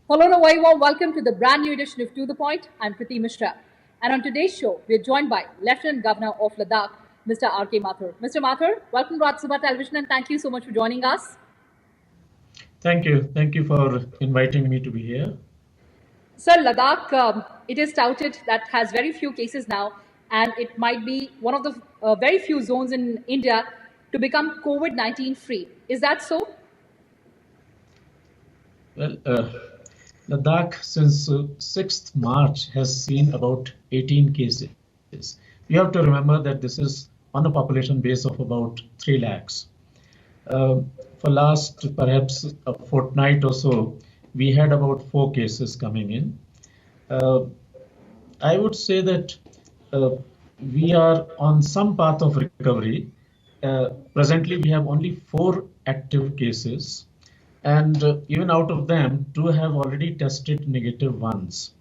Hello and a very warm welcome to the brand new edition of To The Point. I'm Priti Mishra. And on today's show, we're joined by Lieutenant Governor of Ladakh, Mr. R.K. Mathur. Mr. Mathur, welcome to Rajya Sabha Television and thank you so much for joining us. Thank you. Thank you for inviting me to be here. Sir, Ladakh, it is touted that has very few cases now, and it might be one of the very few zones in India to become COVID-19 free. Is that so? Well, Ladakh since 6th March has seen about 18 cases. You have to remember that this is on a population base of about 3 lakhs. For last perhaps a fortnight or so, we had about 4 cases coming in. I would say that we are on some path of recovery. Presently, we have only 4 active cases, and even out of them, 2 have already tested negative once.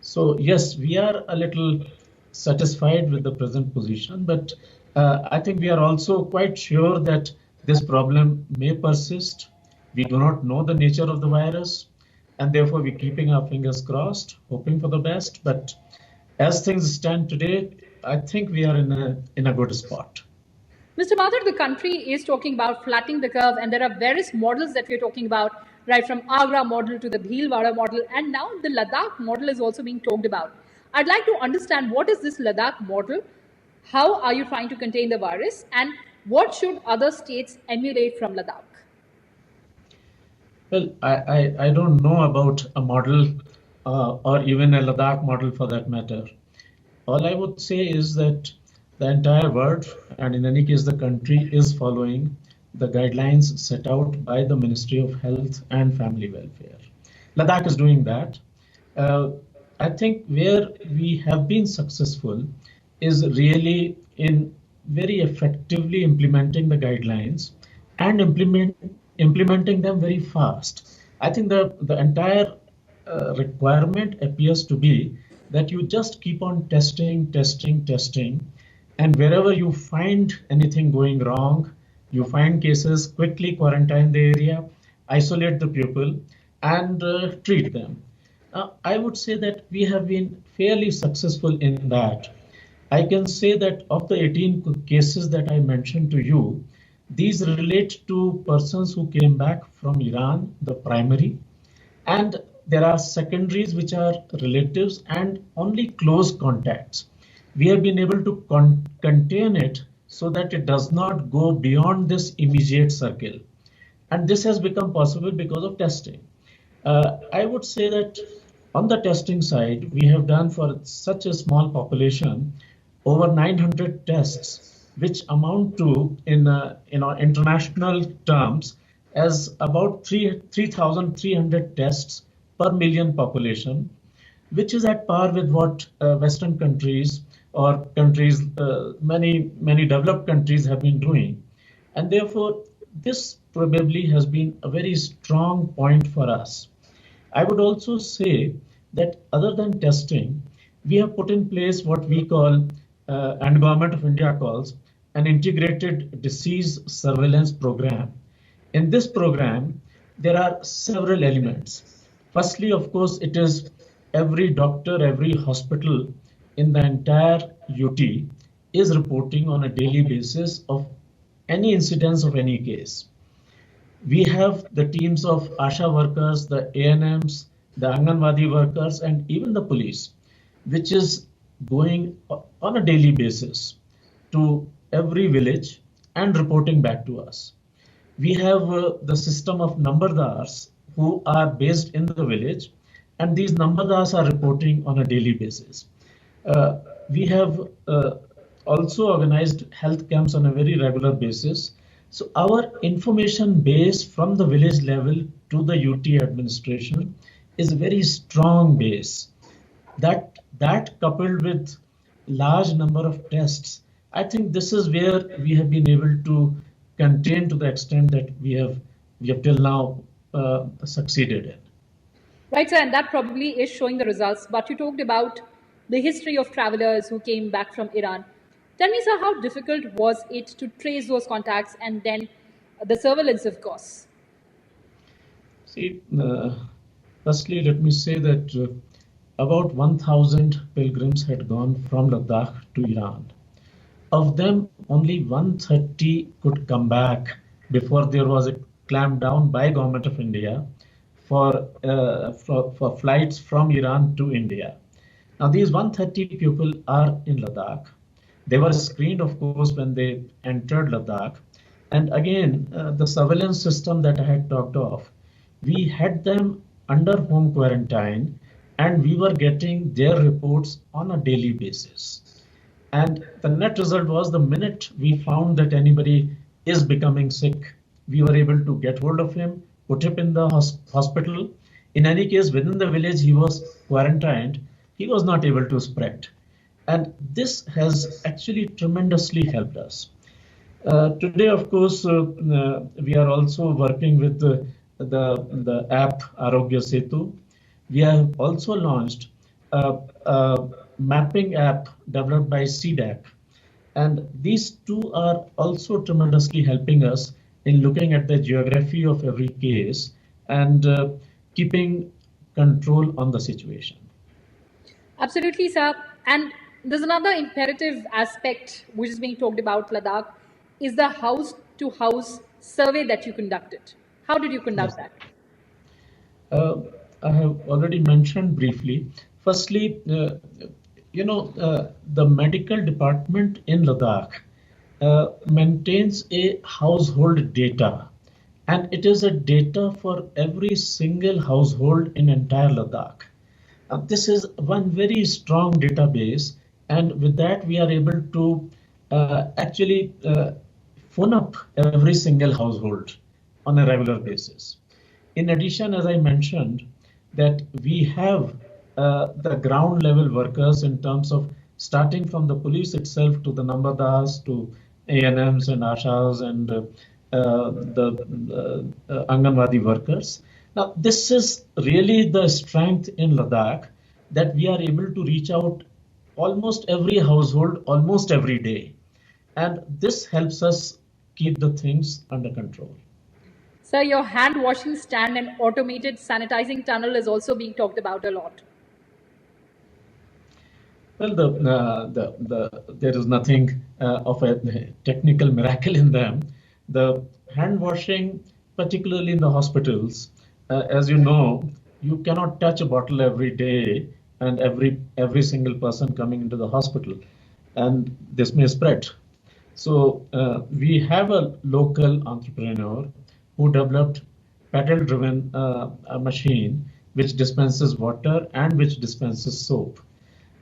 So yes, we are a little satisfied with the present position, but I think we are also quite sure that this problem may persist. We do not know the nature of the virus, and therefore we're keeping our fingers crossed, hoping for the best. But as things stand today, I think we are in a good spot. Mr. Mathur, the country is talking about flattening the curve, and there are various models that we're talking about, right from Agra model to the Bhilwara model, and now the Ladakh model is also being talked about. I'd like to understand what is this Ladakh model, how are you trying to contain the virus, and what should other states emulate from Ladakh? Well, I don't know about a model or even a Ladakh model for that matter. All I would say is that the entire world, and in any case the country, is following the guidelines set out by the Ministry of Health and Family Welfare. Ladakh is doing that. I think where we have been successful is really in very effectively implementing the guidelines and implementing them very fast. I think the entire requirement appears to be that you just keep on testing, and wherever you find anything going wrong, you find cases, quickly quarantine the area, isolate the people, and treat them. I would say that we have been fairly successful in that. I can say that of the 18 cases that I mentioned to you, these relate to persons who came back from Iran, the primary, and there are secondaries which are relatives and only close contacts. We have been able to contain it so that it does not go beyond this immediate circle. And this has become possible because of testing. I would say that on the testing side, we have done for such a small population over 900 tests, which amount to, in international terms, as about 3,300 tests per million population, which is at par with what Western countries or countries, many developed countries have been doing. And therefore, this probably has been a very strong point for us. I would also say that other than testing, we have put in place what we call, and Government of India calls, an integrated disease surveillance program. In this program, there are several elements. Firstly, of course, it is every doctor, every hospital in the entire UT is reporting on a daily basis of any incidence of any case. We have the teams of ASHA workers, the ANMs, the Anganwadi workers, and even the police, which is going on a daily basis to every village and reporting back to us. We have the system of Nambardars who are based in the village, and these Nambardars are reporting on a daily basis. We have also organized health camps on a very regular basis. So our information base from the village level to the UT administration is a very strong base. That coupled with large number of tests, I think this is where we have been able to contain to the extent that we have till now succeeded in. Right, sir, and that probably is showing the results. But you talked about the history of travelers who came back from Iran. Tell me, sir, how difficult was it to trace those contacts and then the surveillance, of course? See, Firstly, let me say that about 1,000 pilgrims had gone from Ladakh to Iran. Of them, only 130 could come back before there was a clampdown by Government of India for flights from Iran to India. Now, these 130 people are in Ladakh. They were screened, of course, when they entered Ladakh. And again, the surveillance system that I had talked of, we had them under home quarantine, and we were getting their reports on a daily basis. And the net result was the minute we found that anybody is becoming sick, we were able to get hold of him, put him in the hospital. In any case, within the village, he was quarantined. He was not able to spread. And this has actually tremendously helped us. Today, of course, we are also working with the app Arogya Setu. We have also launched a mapping app developed by CDAC. And these two are also tremendously helping us in looking at the geography of every case and keeping control on the situation. Absolutely, sir. And there's another imperative aspect which is being talked about Ladakh is the house to house survey that you conducted. How did you conduct Yes. that? I have already mentioned briefly. Firstly, the medical department in Ladakh maintains a household data, and it is a data for every single household in entire Ladakh. This is one very strong database, and with that we are able to actually phone up every single household on a regular basis. In addition, as I mentioned, that we have the ground level workers in terms of starting from the police itself to the Nambardars to ANMs and Ashas and the Anganwadi workers. Now, this is really the strength in Ladakh that we are able to reach out almost every household almost every day. And this helps us keep the things under control. Sir, your hand washing stand and automated sanitizing tunnel is also being talked about a lot. Well, there is nothing of a technical miracle in them. The hand washing, particularly in the hospitals, as you know, you cannot touch a bottle every day and every single person coming into the hospital, and this may spread. So we have a local entrepreneur who developed pedal-driven a machine which dispenses water and which dispenses soap.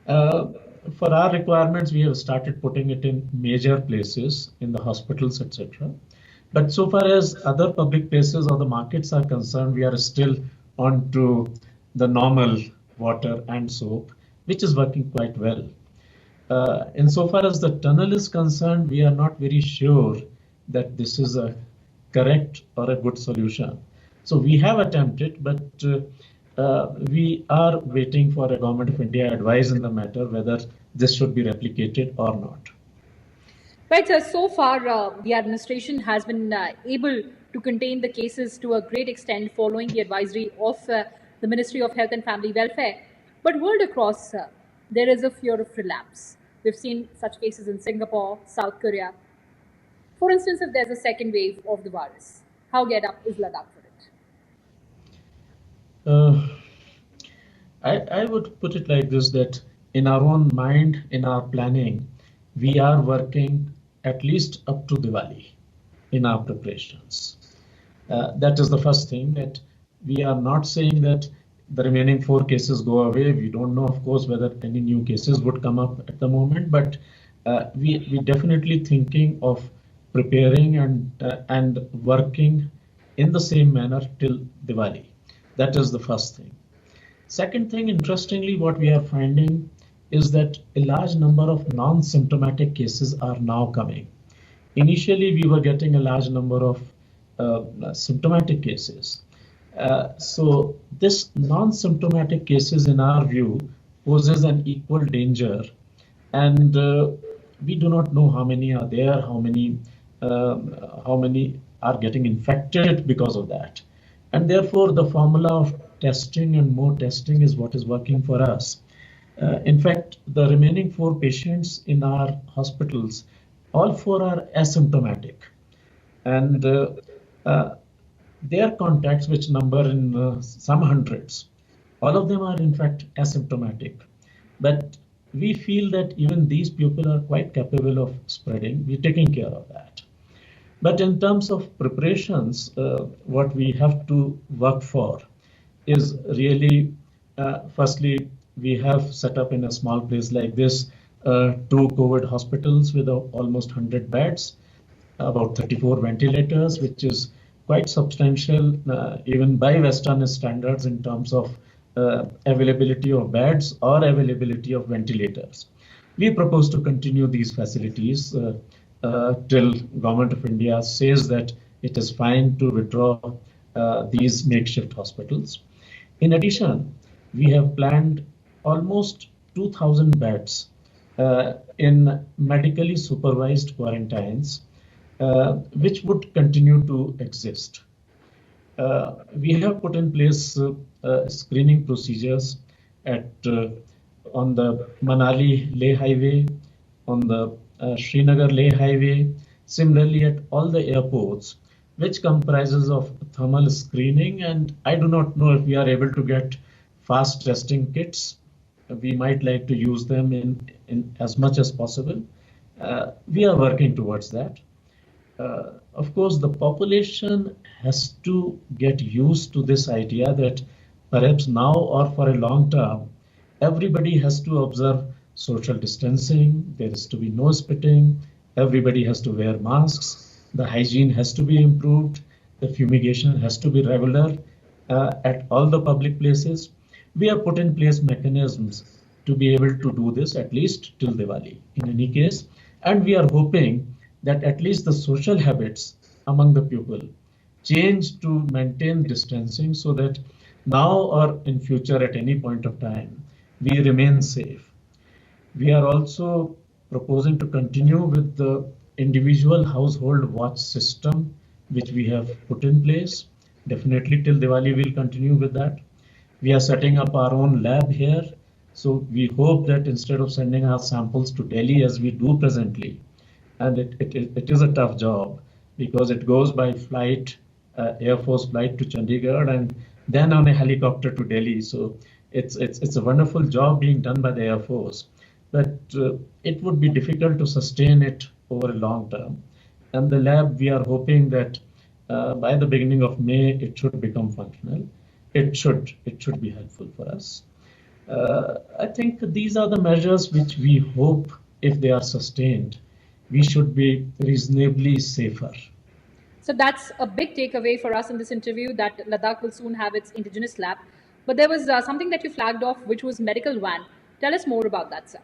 Uh, for our requirements, we have started putting it in major places in the hospitals, etc. But so far as other public places or the markets are concerned, we are still on to the normal water and soap, which is working quite well. Insofar as the tunnel is concerned, we are not very sure that this is a correct or a good solution. So we have attempted, but we are waiting for a Government of India advice in the matter whether this should be replicated or not. Right, sir. So far, the administration has been able to contain the cases to a great extent following the advisory of the Ministry of Health and Family Welfare. But world across, there is a fear of relapse. We've seen such cases in Singapore, South Korea. For instance, if there's a second wave of the virus, how geared up is Ladakh for it? I would put it like this, that in our own mind, in our planning, we are working at least up to Diwali in our preparations. That is the first thing, that we are not saying that the remaining 4 cases go away. We don't know, of course, whether any new cases would come up at the moment, but we definitely thinking of preparing and working in the same manner till Diwali. That is the first thing. Second thing, interestingly, what we are finding is that a large number of non-symptomatic cases are now coming. Initially, we were getting a large number of symptomatic cases. So this non-symptomatic cases, in our view, poses an equal danger, and we do not know how many are there, how many are getting infected because of that. And therefore, the formula of testing and more testing is what is working for us. In fact, the remaining 4 patients in our hospitals, all 4 are asymptomatic. And their contacts, which number in some hundreds, all of them are in fact asymptomatic. But we feel that even these people are quite capable of spreading. We're taking care of that. But in terms of preparations, what we have to work for is really, firstly, we have set up in a small place like this 2 COVID hospitals with almost 100 beds, about 34 ventilators, which is quite substantial, even by Western standards in terms of availability of beds or availability of ventilators. We propose to continue these facilities till Government of India says that it is fine to withdraw these makeshift hospitals. In addition, we have planned almost 2,000 beds in medically supervised quarantines, which would continue to exist. We have put in place screening procedures at on the Manali-Leh highway, on the Srinagar-Leh highway, similarly at all the airports, which comprises of thermal screening. And I do not know if we are able to get fast testing kits. We might like to use them in as much as possible. We are working towards that. Of course, the population has to get used to this idea that perhaps now or for a long term, everybody has to observe social distancing, there is to be no spitting, everybody has to wear masks, the hygiene has to be improved, the fumigation has to be regular at all the public places. We have put in place mechanisms to be able to do this at least till Diwali in any case. And we are hoping that at least the social habits among the people change to maintain distancing so that now or in future at any point of time, we remain safe. We are also proposing to continue with the individual household watch system, which we have put in place. Definitely till Diwali, we'll continue with that. We are setting up our own lab here. So we hope that instead of sending our samples to Delhi as we do presently, and it is a tough job because it goes by flight, Air Force flight to Chandigarh and then on a helicopter to Delhi. So it's a wonderful job being done by the Air Force, but it would be difficult to sustain it over a long term. And the lab, we are hoping that by the beginning of May, it should become functional. It should be helpful for us. I think these are the measures which we hope, if they are sustained, we should be reasonably safer. So that's a big takeaway for us in this interview, that Ladakh will soon have its indigenous lab. But there was something that you flagged off, which was medical van. Tell us more about that, sir.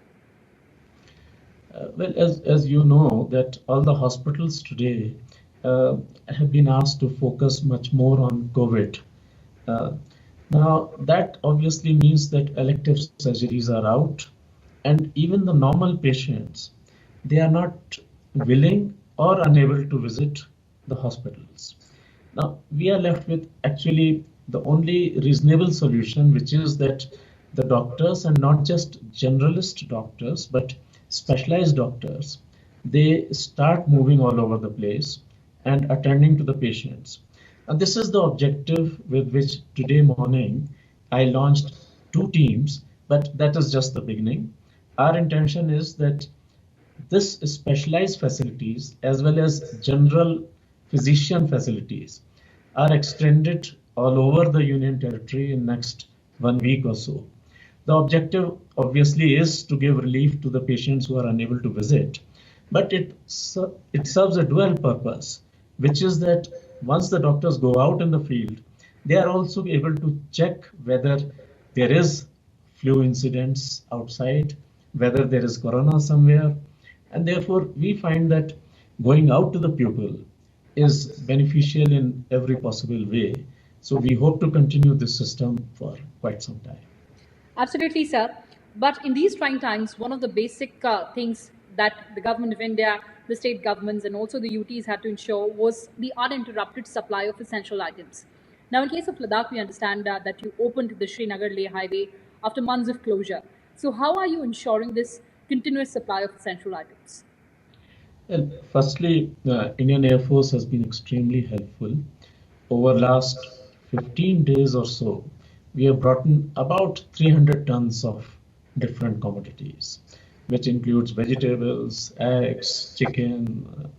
Well, as you know, that all the hospitals today have been asked to focus much more on COVID. Now, that obviously means that elective surgeries are out, and even the normal patients, they are not willing or unable to visit the hospitals. Now, we are left with actually the only reasonable solution, which is that the doctors, and not just generalist doctors, but specialized doctors, they start moving all over the place and attending to the patients. And this is the objective with which today morning I launched 2 teams, but that is just the beginning. Our intention is that this specialized facilities as well as general physician facilities are extended all over the Union Territory in next 1 week or so. The objective obviously is to give relief to the patients who are unable to visit, but it serves a dual purpose, which is that once the doctors go out in the field, they are also able to check whether there is flu incidents outside, whether there is corona somewhere. And therefore, we find that going out to the pupil is beneficial in every possible way. So we hope to continue this system for quite some time. Absolutely, sir. But in these trying times, one of the basic things that the government of India, the state governments, and also the UTs had to ensure was the uninterrupted supply of essential items. Now, in case of Ladakh, we understand that you opened the Srinagar-Leh highway after months of closure. So, how are you ensuring this continuous supply of essential items? Well, firstly, the Indian Air Force has been extremely helpful. Over last 15 days or so, we have brought in about 300 tons of different commodities, which includes vegetables, eggs, chicken,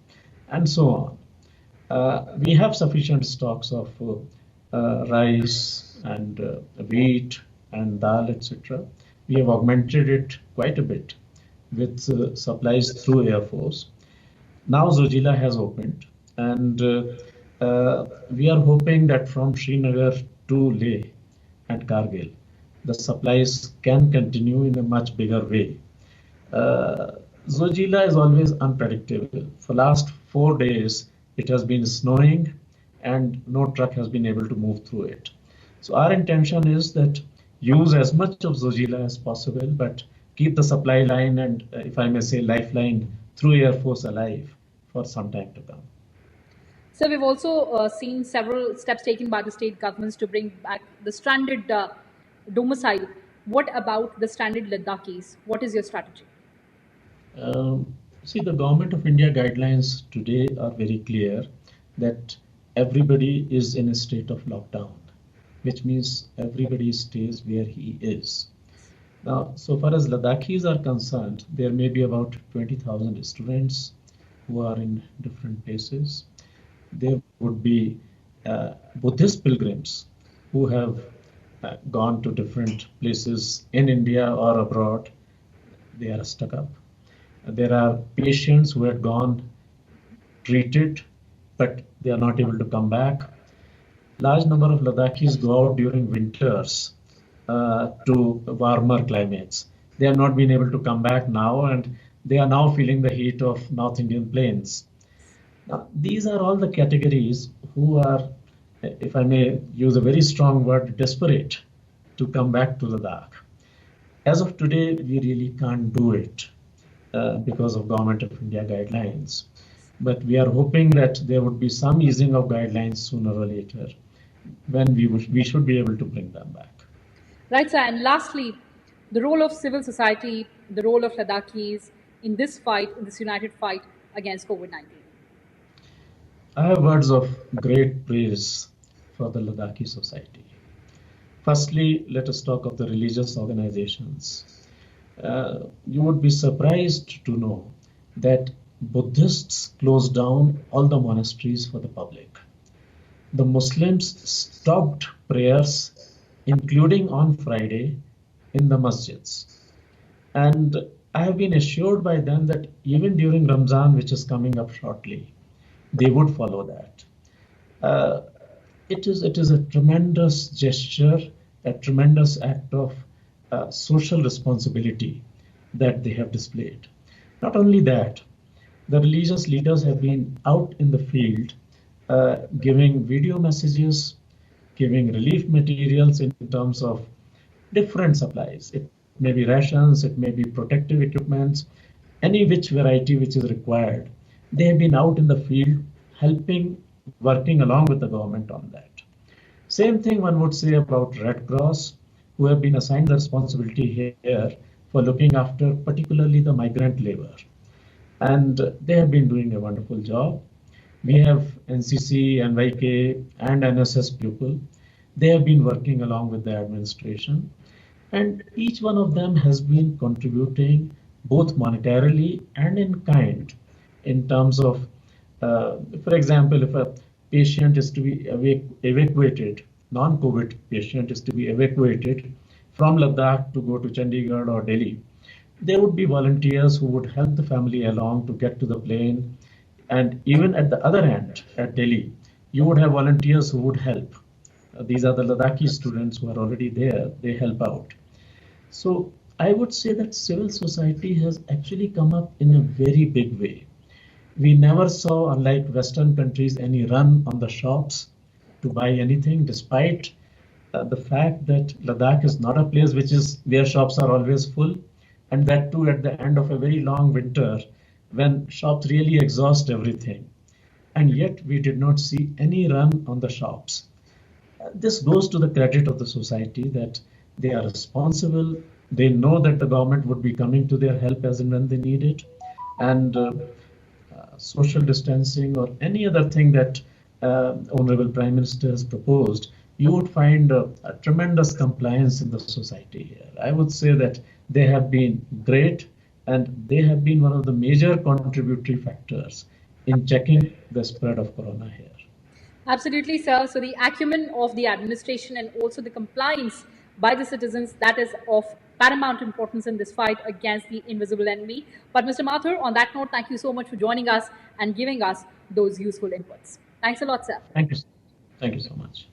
and so on. We have sufficient stocks of rice and wheat and dal, etc. We have augmented it quite a bit with supplies through Air Force. Now Zojila has opened, and we are hoping that from Srinagar to Leh and Kargil, the supplies can continue in a much bigger way. Uh, Zojila is always unpredictable. For last 4 days, it has been snowing, and no truck has been able to move through it. So our intention is that use as much of Zojila as possible, but keep the supply line and, if I may say, lifeline through Air Force alive for some time to come. So, we've also seen several steps taken by the state governments to bring back the stranded domicile. What about the stranded Ladakhis? What is your strategy? See, the Government of India guidelines today are very clear that everybody is in a state of lockdown, which means everybody stays where he is. Now, so far as Ladakhis are concerned, there may be about 20,000 students who are in different places. There would be Buddhist pilgrims who have gone to different places in India or abroad. They are stuck up. There are patients who had gone treated, but they are not able to come back. Large number of Ladakhis go out during winters to warmer climates. They have not been able to come back now, and they are now feeling the heat of North Indian plains. Now, these are all the categories who are, if I may use a very strong word, desperate to come back to Ladakh. As of today, we really can't do it because of Government of India guidelines. But we are hoping that there would be some easing of guidelines sooner or later when we should be able to bring them back. Right, sir. And lastly, the role of civil society, the role of Ladakhis in this fight, in this united fight against COVID-19. I have words of great praise for the Ladakhi society. Firstly, let us talk of the religious organizations. You would be surprised to know that Buddhists closed down all the monasteries for the public. The Muslims stopped prayers, including on Friday, in the masjids. And I have been assured by them that even during Ramzan, which is coming up shortly, they would follow that. It is a tremendous gesture, a tremendous act of social responsibility that they have displayed. Not only that, the religious leaders have been out in the field giving video messages, giving relief materials in terms of different supplies. It may be rations, it may be protective equipments, any which variety which is required. They have been out in the field helping, working along with the government on that. Same thing one would say about Red Cross, who have been assigned the responsibility here for looking after particularly the migrant labor. And they have been doing a wonderful job. We have NCC, NYK, and NSS pupil. They have been working along with the administration, and each one of them has been contributing both monetarily and in kind in terms of, for example, if a patient is to be evacuated, non-COVID patient is to be evacuated from Ladakh to go to Chandigarh or Delhi, there would be volunteers who would help the family along to get to the plane. And even at the other end, at Delhi, you would have volunteers who would help. These are the Ladakhi students who are already there, they help out. So I would say that civil society has actually come up in a very big way. We never saw, unlike Western countries, any run on the shops to buy anything, despite the fact that Ladakh is not a place where shops are always full, and that too at the end of a very long winter when shops really exhaust everything. And yet we did not see any run on the shops. This goes to the credit of the society that they are responsible. They know that the government would be coming to their help as and when they need it. And social distancing or any other thing that Honorable Prime Minister has proposed, you would find a tremendous compliance in the society here. I would say that they have been great and they have been one of the major contributory factors in checking the spread of corona here. Absolutely, sir. So the acumen of the administration and also the compliance by the citizens, that is of paramount importance in this fight against the invisible enemy. But Mr. Mathur, on that note, thank you so much for joining us and giving us those useful inputs. Thanks a lot, sir. Thank you. Thank you so much.